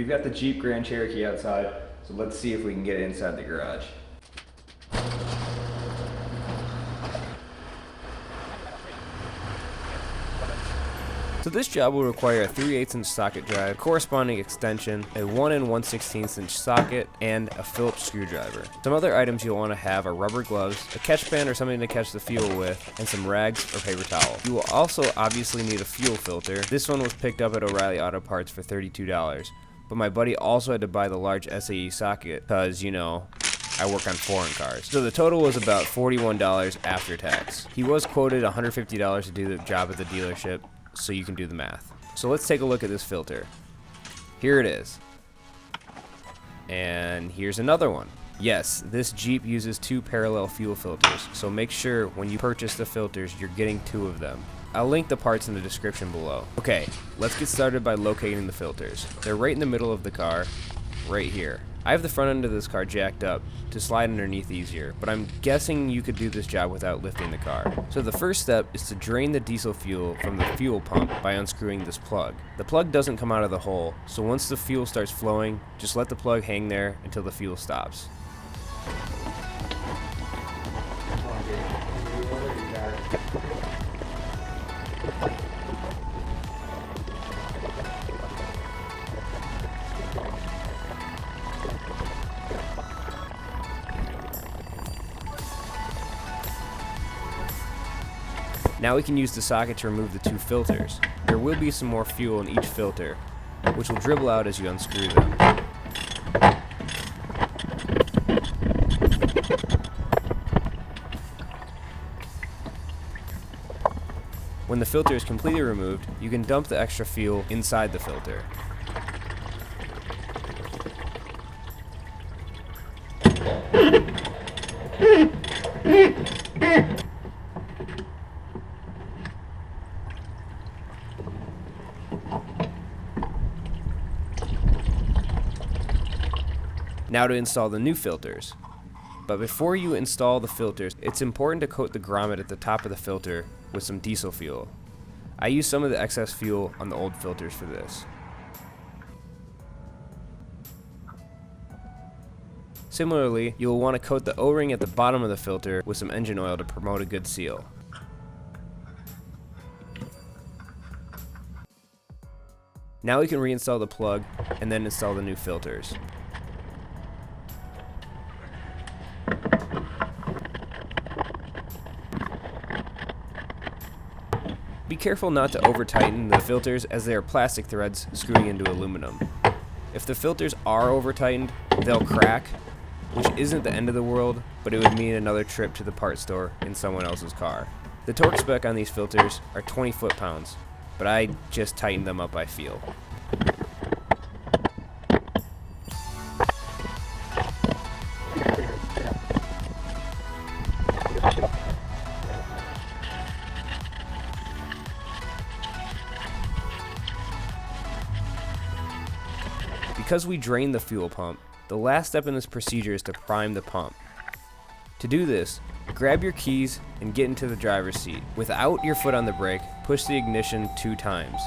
We've got the Jeep Grand Cherokee outside, so let's see if we can get inside the garage. So this job will require a 3/8 inch socket drive, corresponding extension, a 1 1/16 inch socket, and a Phillips screwdriver. Some other items you'll want to have are rubber gloves, a catch pan or something to catch the fuel with, and some rags or paper towel. You will also obviously need a fuel filter. This one was picked up at O'Reilly Auto Parts for $32, but my buddy also had to buy the large SAE socket because, you know, I work on foreign cars. So the total was about $41 after tax. He was quoted $150 to do the job at the dealership, so you can do the math. So let's take a look at this filter. Here it is. And here's another one. Yes, this Jeep uses 2 parallel fuel filters, so make sure when you purchase the filters you're getting 2 of them. I'll link the parts in the description below. Okay, let's get started by locating the filters. They're right in the middle of the car, right here. I have the front end of this car jacked up to slide underneath easier, but I'm guessing you could do this job without lifting the car. So the first step is to drain the diesel fuel from the fuel pump by unscrewing this plug. The plug doesn't come out of the hole, so once the fuel starts flowing, just let the plug hang there until the fuel stops. Now we can use the socket to remove the 2 filters. There will be some more fuel in each filter, which will dribble out as you unscrew them. When the filter is completely removed, you can dump the extra fuel inside the filter. Now to install the new filters. But before you install the filters, it's important to coat the grommet at the top of the filter with some diesel fuel. I use some of the excess fuel on the old filters for this. Similarly, you'll want to coat the O-ring at the bottom of the filter with some engine oil to promote a good seal. Now we can reinstall the plug and then install the new filters. Be careful not to over-tighten the filters as they are plastic threads screwing into aluminum. If the filters are over-tightened, they'll crack, which isn't the end of the world, but it would mean another trip to the parts store in someone else's car. The torque spec on these filters are 20 foot-pounds, but I just tightened them up by feel. Because we drain the fuel pump, the last step in this procedure is to prime the pump. To do this, grab your keys and get into the driver's seat. Without your foot on the brake, push the ignition 2 times.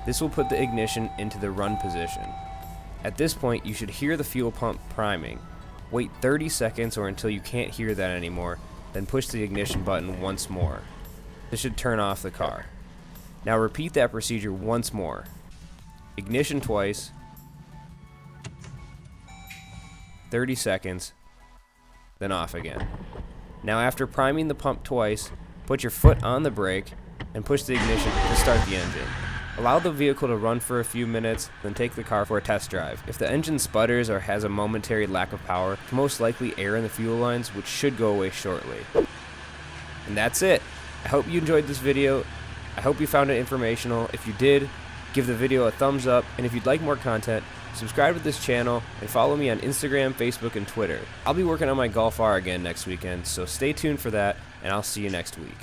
This will put the ignition into the run position. At this point, you should hear the fuel pump priming. Wait 30 seconds or until you can't hear that anymore, then push the ignition button once more. This should turn off the car. Now repeat that procedure once more. Ignition twice, 30 seconds, then off again. Now after priming the pump twice, put your foot on the brake and push the ignition to start the engine. Allow the vehicle to run for a few minutes, then take the car for a test drive. If the engine sputters or has a momentary lack of power, it's most likely air in the fuel lines, which should go away shortly. And that's it. I hope you enjoyed this video. I hope you found it informational. If you did, give the video a thumbs up, and if you'd like more content, subscribe to this channel and follow me on Instagram, Facebook, and Twitter. I'll be working on my Golf R again next weekend, so stay tuned for that, and I'll see you next week.